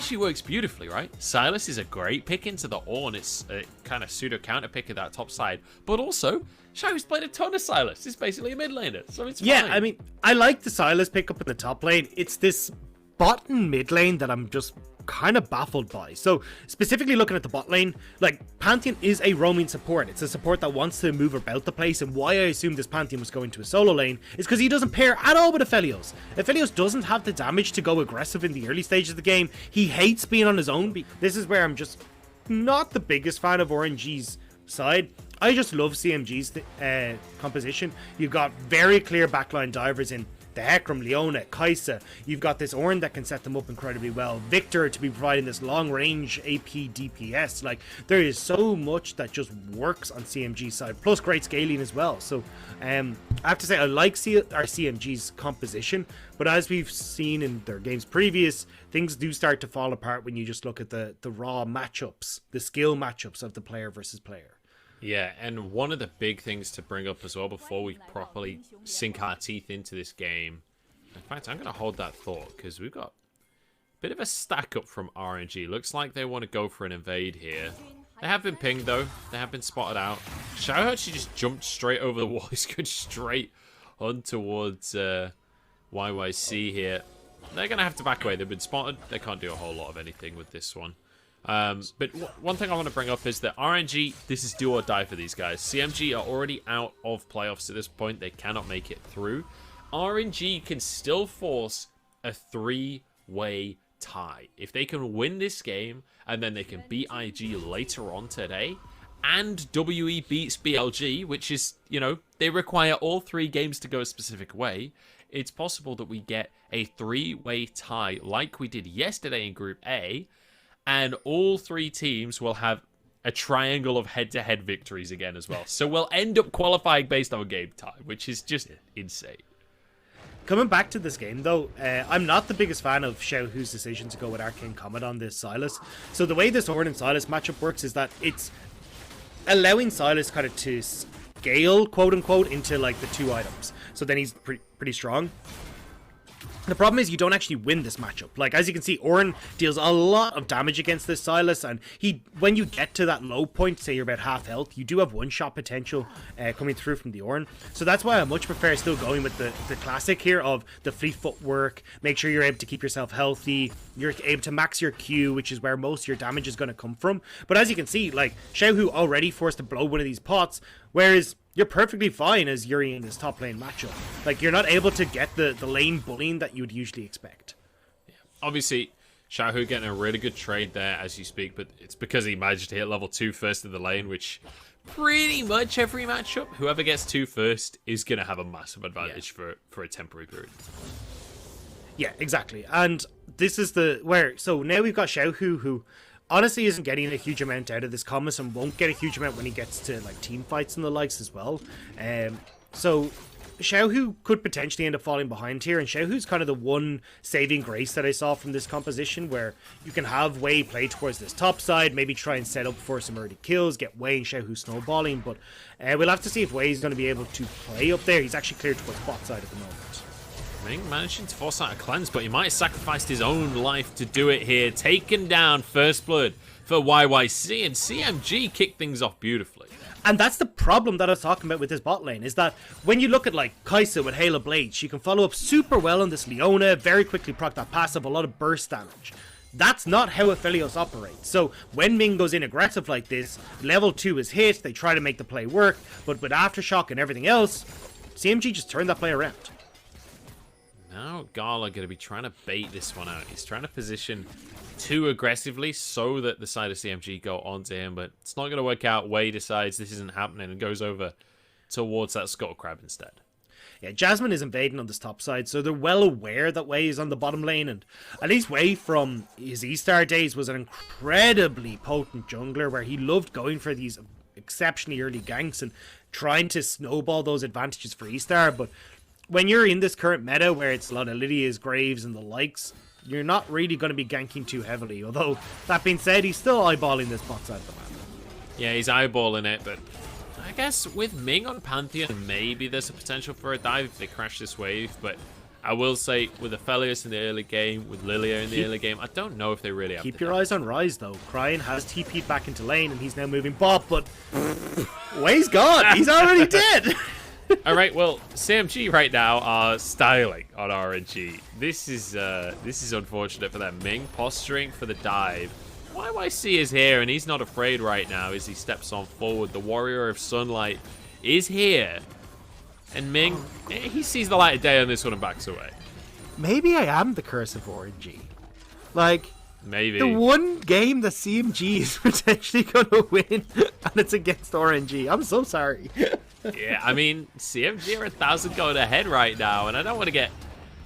actually works beautifully, right? Sylas is a great pick into the Ornn. It's a kind of pseudo counter pick at that top side. But also, Xiaohu's played a ton of Sylas. He's basically a mid laner, so it's fine. Yeah, I mean, I like the Sylas pick up in the top lane. It's this bot and mid lane that I'm just kind of baffled by. So specifically looking at the bot lane, like Pantheon is a roaming support. It's a support that wants to move about the place, and why I assumed this Pantheon was going to a solo lane is because he doesn't pair at all with Aphelios. Aphelios doesn't have the damage to go aggressive in the early stages of the game. He hates being on his own. This is where I'm just not the biggest fan of RNG's side. I just love CMG's composition. You've got very clear backline divers in the Hecarim, Leona, Kai'Sa. You've got this Ornn that can set them up incredibly well. Victor to be providing this long range AP DPS. Like, there is so much that just works on CMG's side, plus great scaling as well. So I have to say I like our CMG's composition, but as we've seen in their games previous, things do start to fall apart when you just look at the raw matchups, the skill matchups of the player versus player. Yeah, and one of the big things to bring up as well before we properly sink our teeth into this game. In fact, I'm going to hold that thought because we've got a bit of a stack up from RNG. Looks like they want to go for an invade here. They have been pinged though. They have been spotted out. Xiao actually just jumped straight over the wall. He's going straight on towards YYC here. They're going to have to back away. They've been spotted. They can't do a whole lot of anything with this one. But one thing I want to bring up is that RNG, this is do or die for these guys. CMG are already out of playoffs at this point. They cannot make it through. RNG can still force a three-way tie. If they can win this game, and then they can beat IG later on today, and WE beats BLG, which is, you know, they require all 3 games to go a specific way, it's possible that we get a three-way tie like we did yesterday in Group A, and all 3 teams will have a triangle of head-to-head victories again as well. So we'll end up qualifying based on game time, which is just insane. Coming back to this game, though, I'm not the biggest fan of Xiaohu's decision to go with Arcane Comet on this Sylas. So the way this Ornn and Sylas matchup works is that it's allowing Sylas kind of to scale, quote-unquote, into, like, the 2 items. So then he's pretty strong. The problem is you don't actually win this matchup. Like, as you can see, Ornn deals a lot of damage against this Sylas, and when you get to that low point, say you're about half health, you do have one-shot potential coming through from the Ornn. So that's why I much prefer still going with the classic here of the fleet footwork, make sure you're able to keep yourself healthy, you're able to max your Q, which is where most of your damage is going to come from. But as you can see, like, Xiaohu already forced to blow one of these pots, whereas you're perfectly fine as Yuri in this top lane matchup. Like, you're not able to get the lane bullying that you would usually expect. Yeah. Obviously, Xiaohu getting a really good trade there as you speak, but it's because he managed to hit level 2 first in the lane, which pretty much every matchup, whoever gets 2 first is going to have a massive advantage for a temporary period. Yeah, exactly. And this is so now we've got Xiaohu, who honestly isn't getting a huge amount out of this Comet and won't get a huge amount when he gets to, like, team fights and the likes as well. So Xiaohu could potentially end up falling behind here, and Xiaohu's kind of the one saving grace that I saw from this composition, where you can have Wei play towards this top side, maybe try and set up for some early kills, get Wei and Xiaohu snowballing, but we'll have to see if Wei's going to be able to play up there. He's actually cleared towards bot side at the moment. Ming managing to force out a cleanse, but he might have sacrificed his own life to do it here. Taken down first blood for YYC, and CMG kicked things off beautifully. And that's the problem that I was talking about with this bot lane, is that when you look at, like, Kai'Sa with Halo Blade, she can follow up super well on this Leona, very quickly proc that passive, a lot of burst damage. That's not how Aphelios operates. So when Ming goes in aggressive like this, level 2 is hit, they try to make the play work, but with Aftershock and everything else, CMG just turned that play around. Now Gala going to be trying to bait this one out. He's trying to position too aggressively so that the side of CMG go onto him, but it's not going to work out. Wei decides this isn't happening and goes over towards that Scuttle Crab instead. Yeah, Jasmine is invading on this top side, so they're well aware that Wei is on the bottom lane, and at least Wei from his E-Star days was an incredibly potent jungler where he loved going for these exceptionally early ganks and trying to snowball those advantages for E-Star, but when you're in this current meta where it's a lot of Lydia's, Graves, and the likes, you're not really going to be ganking too heavily. Although, that being said, he's still eyeballing this bot side of the map. Yeah, he's eyeballing it, but I guess with Ming on Pantheon, maybe there's a potential for a dive if they crash this wave, but I will say, with Aphelios in the early game, with Lilia in the early game, I don't know if they really have Keep your eyes on Rise, though. Cryan has TP'd back into lane, and he's now moving bot, but Way's gone. He's already dead. All right, well, CMG right now are styling on RNG. This is unfortunate for them. Ming posturing for the dive. YYC is here, and he's not afraid right now as he steps on forward. The Warrior of Sunlight is here. And Ming, he sees the light of day on this one and backs away. Maybe I am the curse of RNG. Like, maybe. The one game that CMG is potentially going to win, and it's against RNG. I'm so sorry. Yeah, I mean, CMG are 1,000 going ahead right now, and I don't want to get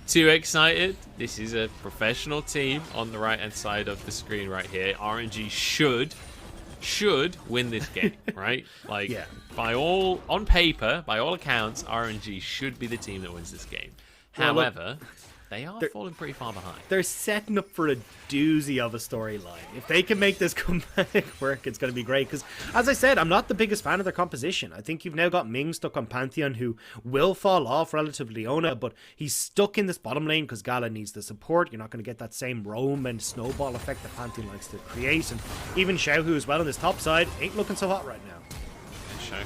too excited. This is a professional team on the right-hand side of the screen right here. RNG should win this game, right? Like, yeah. on paper, by all accounts, RNG should be the team that wins this game. Well, however, they are falling pretty far behind. They're setting up for a doozy of a storyline. If they can make this comeback work, it's going to be great. Because, as I said, I'm not the biggest fan of their composition. I think you've now got Ming stuck on Pantheon, who will fall off relative to Leona, but he's stuck in this bottom lane because Gala needs the support. You're not going to get that same roam and snowball effect that Pantheon likes to create. And even Xiao, as well on this top side, ain't looking so hot right now.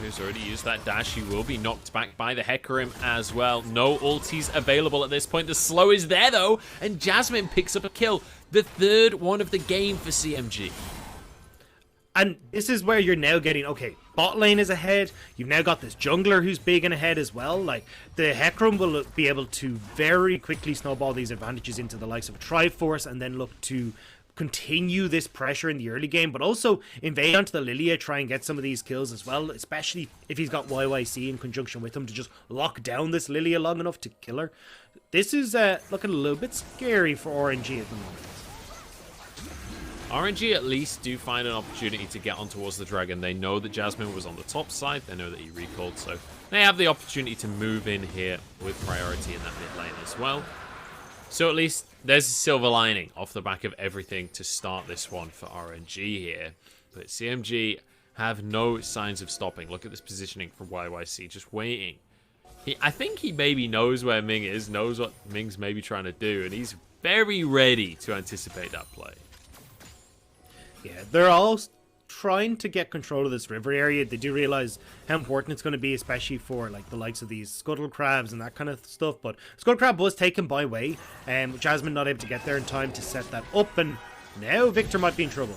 Who's already used that dash. He will be knocked back by the Hecarim as well. No ultis available at this point. The slow is there, though, and Jasmine picks up a kill. The third one of the game for CMG. And this is where you're now getting, okay, bot lane is ahead. You've now got this jungler who's big and ahead as well. Like, the Hecarim will be able to very quickly snowball these advantages into the likes of a Triforce and then look to continue this pressure in the early game, but also invade onto the Lilia, try and get some of these kills as well, especially if he's got YYC in conjunction with him to just lock down this Lilia long enough to kill her. This is looking a little bit scary for RNG at the moment. RNG at least do find an opportunity to get on towards the dragon. They know that Jasmine was on the top side. They know that he recalled, so they have the opportunity to move in here with priority in that mid lane as well. So at least there's a silver lining off the back of everything to start this one for RNG here. But CMG have no signs of stopping. Look at this positioning from YYC, just waiting. I think he maybe knows where Ming is, knows what Ming's maybe trying to do, and he's very ready to anticipate that play. Yeah, they're all trying to get control of this river area. They do realize how important it's going to be, especially for like the likes of these scuttle crabs and that kind of stuff. But scuttle crab was taken by Way, and Jasmine not able to get there in time to set that up, and now Victor might be in trouble.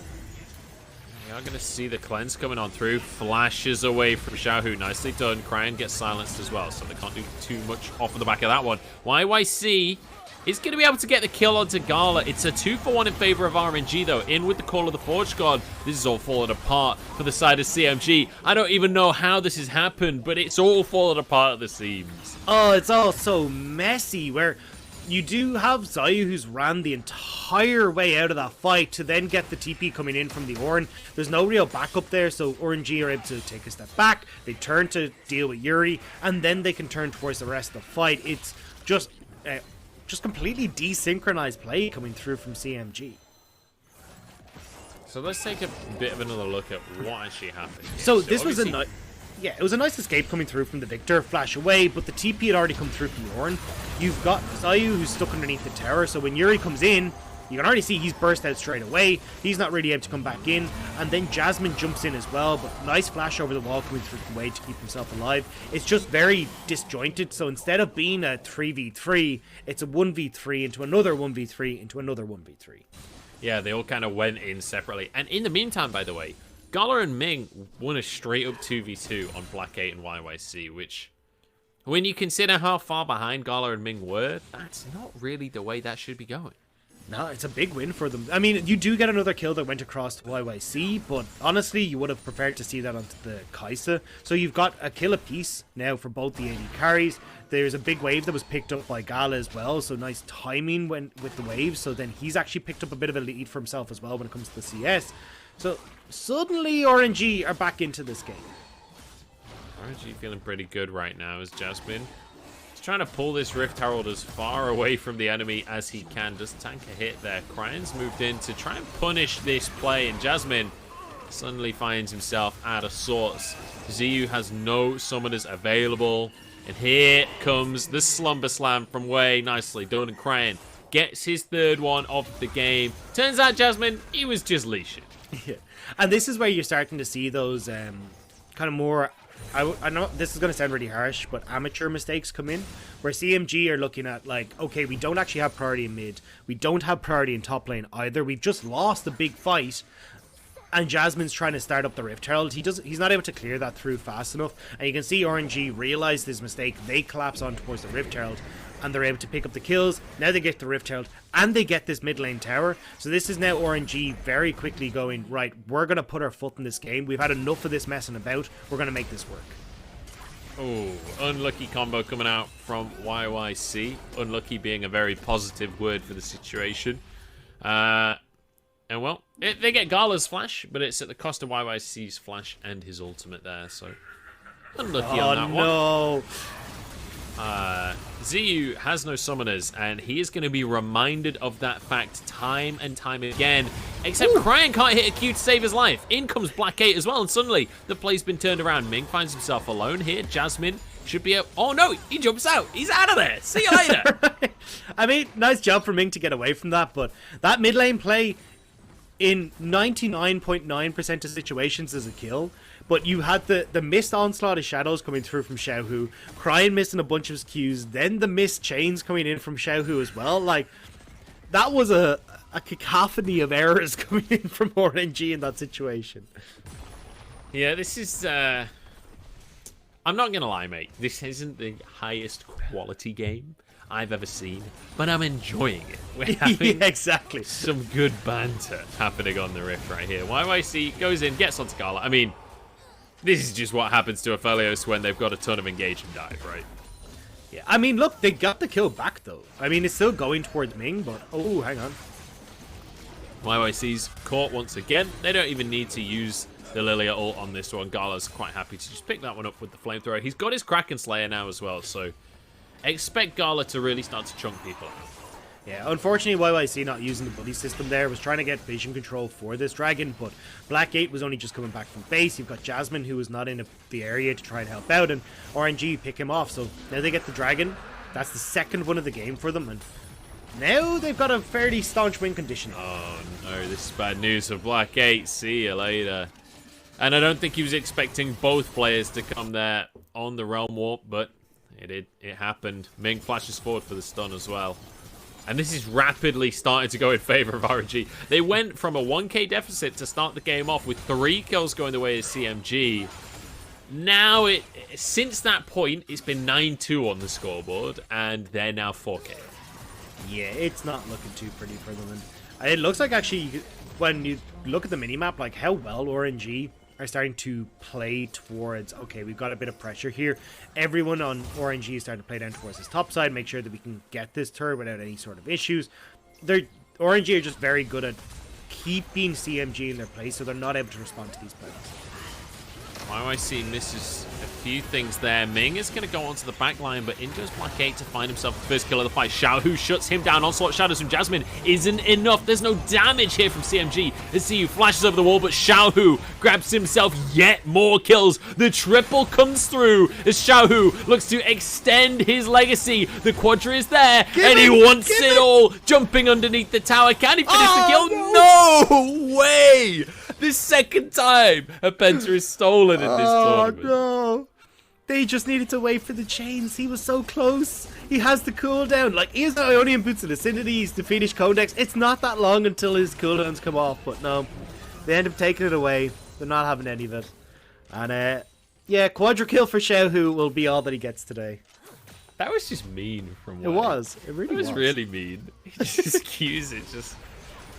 We are going to see the cleanse coming on through. Flashes away from Xiaohu. Nicely done. Cryan gets silenced as well, so they can't do too much off of the back of that one. YYC is going to be able to get the kill onto Gala. It's a 2-for-1 in favor of RNG, though. In with the Call of the Forge God. This is all falling apart for the side of CMG. I don't even know how this has happened, but it's all falling apart at the seams. Oh, it's all so messy, where you do have Zayu, who's ran the entire way out of that fight to then get the TP coming in from the Ornn. There's no real backup there, so RNG are able to take a step back. They turn to deal with Yuri, and then they can turn towards the rest of the fight. It's just completely desynchronized play coming through from CMG. So let's take a bit of another look at what actually happened here. So this was it was a nice escape coming through from the Victor, flash away, but the TP had already come through from the Ornn. You've got Zayu, who's stuck underneath the tower, so when Yuri comes in, you can already see he's burst out straight away. He's not really able to come back in. And then Jasmine jumps in as well, but nice flash over the wall coming through the way to keep himself alive. It's just very disjointed, so instead of being a 3v3, it's a 1v3 into another 1v3 into another 1v3. Yeah, they all kind of went in separately. And in the meantime, by the way, Gala and Ming won a straight-up 2v2 on Black 8 and YYC, which, when you consider how far behind Gala and Ming were, that's not really the way that should be going. No, it's a big win for them. I mean, you do get another kill that went across to YYC, but honestly, you would have preferred to see that onto the Kai'Sa. So you've got a kill apiece now for both the AD carries. There's a big wave that was picked up by Gala as well, so nice timing with the waves. So then he's actually picked up a bit of a lead for himself as well when it comes to the CS. So suddenly RNG are back into this game. RNG feeling pretty good right now as Jasmine trying to pull this Rift Herald as far away from the enemy as he can. Just tank a hit there. Cryan's moved in to try and punish this play, and Jasmine suddenly finds himself out of sorts. Ziyu has no summoners available. And here comes the Slumber Slam from Way. Nicely done. And Crayon gets his third one of the game. Turns out, Jasmine, he was just leashing. Yeah. And this is where you're starting to see those kind of more... I know this is going to sound really harsh, but amateur mistakes come in, where CMG are looking at like, okay, we don't actually have priority in mid, we don't have priority in top lane either, we've just lost a big fight, and Jasmine's trying to start up the Rift Herald. He's not able to clear that through fast enough, and you can see RNG realize this mistake. They collapse on towards the Rift Herald, and they're able to pick up the kills. Now they get the Rift Herald, and they get this mid lane tower. So this is now RNG very quickly going, right, we're going to put our foot in this game. We've had enough of this messing about. We're going to make this work. Oh, unlucky combo coming out from YYC. Unlucky being a very positive word for the situation. And well, they get Gala's flash, but it's at the cost of YYC's flash and his ultimate there. So unlucky on that one. Oh no. ZU has no summoners, and he is going to be reminded of that fact time and time again. Except Crayon can't hit a Q to save his life. In comes Black 8 as well, and suddenly the play's been turned around. Ming finds himself alone here. Jasmine should be oh no, he jumps out. He's out of there. See you later. Right. I mean, nice job for Ming to get away from that, but that mid lane play in 99.9% of situations is a kill. But you had the missed onslaught of shadows coming through from Xiaohu, Crying missing a bunch of his Qs, then the missed chains coming in from Xiaohu as well. Like, that was a cacophony of errors coming in from RNG in that situation. Yeah, this is... I'm not going to lie, mate. This isn't the highest quality game I've ever seen, but I'm enjoying it. We're having yeah, exactly. some good banter happening on the Rift right here. YYC goes in, gets onto Gala. I mean... this is just what happens to Aphelios when they've got a ton of engage and dive, right? Yeah, I mean, look, they got the kill back, though. I mean, it's still going towards Ming, but... oh, hang on. YYC's caught once again. They don't even need to use the Lilia ult on this one. Gala's quite happy to just pick that one up with the flamethrower. He's got his Kraken Slayer now as well, so expect Gala to really start to chunk people out. Yeah, unfortunately, YYC not using the buddy system there. Was trying to get vision control for this dragon, but Black 8 was only just coming back from base. You've got Jasmine, who was not in the area to try and help out, and RNG pick him off. So now they get the dragon. That's the second one of the game for them, and now they've got a fairly staunch win condition. Oh no, this is bad news for Black 8. See you later. And I don't think he was expecting both players to come there on the Realm Warp, but it happened. Ming flashes forward for the stun as well. And this is rapidly starting to go in favor of RNG. They went from a 1k deficit to start the game off with 3 kills going the way of CMG. Now, since that point, it's been 9-2 on the scoreboard, and they're now 4k. Yeah, it's not looking too pretty for them. And it looks like, actually, when you look at the minimap, like how well RNG are starting to play towards, okay, we've got a bit of pressure here. Everyone on RNG is starting to play down towards this top side, make sure that we can get this turret without any sort of issues. RNG are just very good at keeping CMG in their place, so they're not able to respond to these plays. YYC misses a few things there. Ming is going to go onto the back line, but in goes Black 8 to find himself the first kill of the fight. Xiaohu shuts him down. Onslaught Shadows from Jasmine isn't enough. There's no damage here from CMG. The CU flashes over the wall, but Xiaohu grabs himself yet more kills. The triple comes through as Xiaohu looks to extend his legacy. The quadra is there, and he wants it all. Jumping underneath the tower. Can he finish the kill? No way! The second time a Penta is stolen in this tournament. Oh no! They just needed to wait for the chains. He was so close. He has the cooldown. Like, he has the Ionian Boots of Lucidities to finish Codex. It's not that long until his cooldowns come off, but no. They end up taking it away. They're not having any of it. And, yeah, quadra kill for Xiaohu will be all that he gets today. That was just mean from It was. It really was. It was really mean. He just cues it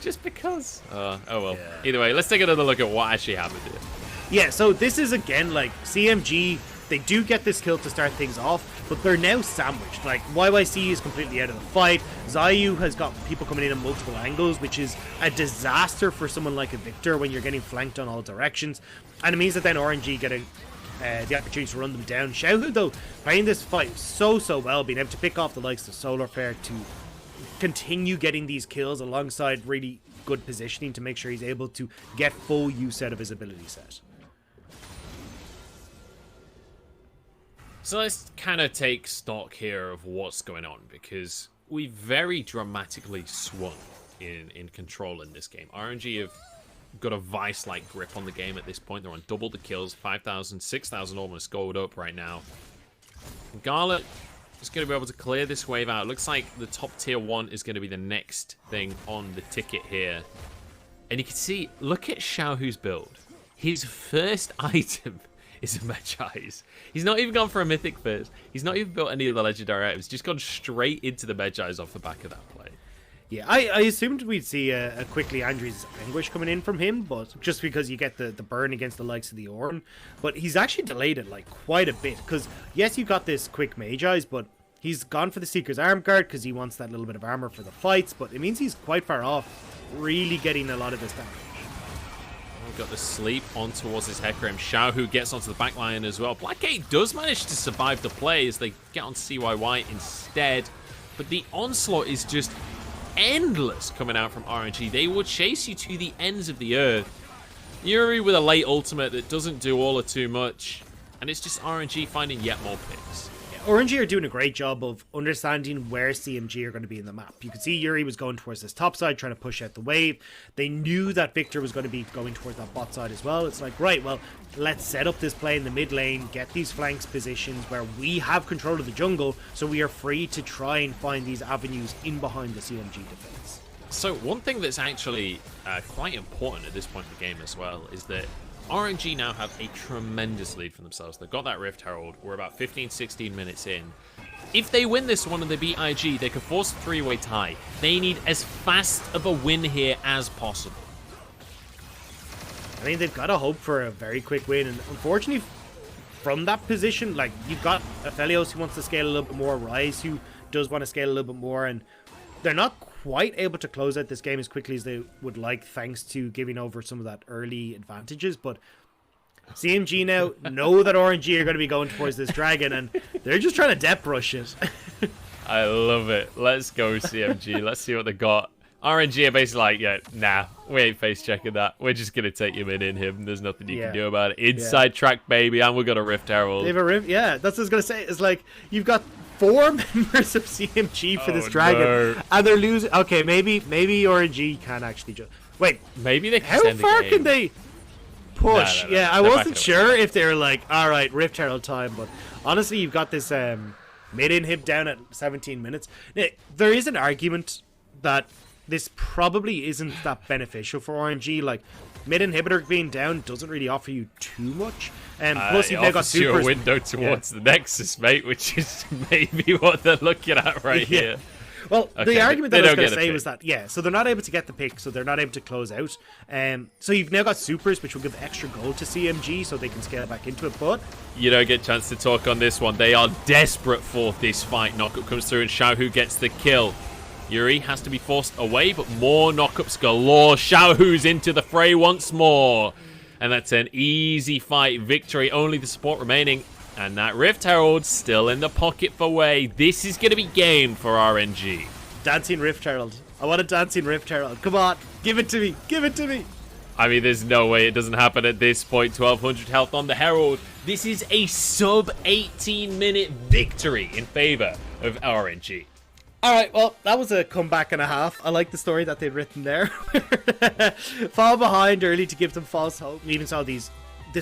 just because. Oh well. Yeah. Either way, let's take another look at what actually happened here. Yeah, so this is, again, like, CMG, they do get this kill to start things off, but they're now sandwiched. Like, YYC is completely out of the fight. Zayu has got people coming in at multiple angles, which is a disaster for someone like a Victor when you're getting flanked on all directions. And it means that then RNG get the opportunity to run them down. Xiaohu, though, playing this fight so well, being able to pick off the likes of Solar Flare to continue getting these kills alongside really good positioning to make sure he's able to get full use out of his ability set. So let's kind of take stock here of what's going on, because we very dramatically swung in control in this game. RNG have got a vice-like grip on the game at this point. They're on double the kills, 5,000, 6,000 almost scored up right now. Gala is going to be able to clear this wave out. It looks like the top tier 1 is going to be the next thing on the ticket here. And you can see, look at Xiaohu's build. His first item is a Medjai's. He's not even gone for a mythic first. He's not even built any of the legendary items. Just gone straight into the Medjai's off the back of that play. Yeah, I assumed we'd see a quickly Andrew's Anguish coming in from him, but just because you get the burn against the likes of the Ornn. But he's actually delayed it like quite a bit, because yes, you got this quick Medjai's, but he's gone for the Seeker's Arm Guard because he wants that little bit of armor for the fights, but it means he's quite far off really getting a lot of this damage. We've got the sleep on towards his Hecarim. Xiaohu gets onto the back line as well. Blackgate does manage to survive the play as they get on CYY instead. But the onslaught is just endless coming out from RNG. They will chase you to the ends of the earth. Yuri with a late ultimate that doesn't do all or too much. And it's just RNG finding yet more picks. RNG are doing a great job of understanding where CMG are going to be in the map. You can see Yuri was going towards this top side, trying to push out the wave. They knew that Victor was going to be going towards that bot side as well. It's like, right, well, let's set up this play in the mid lane, get these flanks positions where we have control of the jungle, so we are free to try and find these avenues in behind the CMG defense. So one thing that's actually quite important at this point in the game as well is that RNG now have a tremendous lead for themselves. They've got that Rift Herald. We're about 15-16 minutes in. If they win this one and they beat IG, they can force a 3-way tie. They need as fast of a win here as possible. I mean, they've got to hope for a very quick win, and unfortunately, from that position, like, you've got Aphelios who wants to scale a little bit more, Ryze who does want to scale a little bit more, and they're not quite able to close out this game as quickly as they would like, thanks to giving over some of that early advantages. But CMG now know that RNG are going to be going towards this dragon, and they're just trying to depth rush it. I love it. Let's go, CMG. Let's see what they got. RNG are basically like, yeah, nah, we ain't face checking that. We're just going to take him in him. There's nothing you can do about it. Inside track, baby, and we've got a Rift Herald. They have a Rift, yeah, that's what I was going to say. It's like, you've got 4 members of CMG for this dragon, and they're losing. Okay, maybe RNG can actually just wait. Maybe they can. How far can they push? No. Yeah, I wasn't sure if they were like, all right, Rift Herald time, but honestly, you've got this mid inhib down at 17 minutes. Now, there is an argument that this probably isn't that beneficial for RNG. Like, mid inhibitor being down doesn't really offer you too much. And plus, you've now got supers. You a window towards the Nexus, mate, which is maybe what they're looking at right here. Well, okay, the argument that I was going to say was that, yeah, so they're not able to get the pick, so they're not able to close out. So you've now got supers, which will give extra gold to CMG, so they can scale back into it, but you don't get a chance to talk on this one. They are desperate for this fight. Knockup comes through, and Xiaohu gets the kill. Yuri has to be forced away, but more knockups galore. Xiaohu's into the fray once more. And that's an easy fight victory. Only the support remaining. And that Rift Herald still in the pocket for Wei. This is going to be game for RNG. Dancing Rift Herald. I want a dancing Rift Herald. Come on. Give it to me. Give it to me. I mean, there's no way it doesn't happen at this point. 1,200 health on the Herald. This is a sub 18-minute victory in favor of RNG. All right, well, that was a comeback and a half. I like the story that they've written there. Fall behind early to give them false hope. We even saw this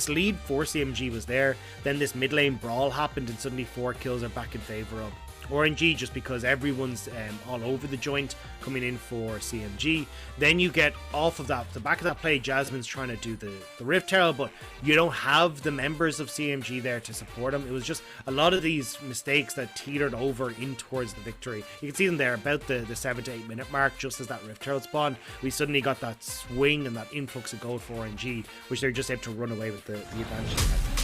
lead for CMG was there. Then this mid lane brawl happened, and suddenly 4 kills are back in favor of RNG, just because everyone's all over the joint coming in for CMG. Then you get off of that, the back of that play, Jasmine's trying to do the Rift Herald, but you don't have the members of CMG there to support him. It was just a lot of these mistakes that teetered over in towards the victory. You can see them there about the 7 to 8 minute mark, just as that Rift Herald spawned. We suddenly got that swing and that influx of gold for RNG, which they're just able to run away with the advantage.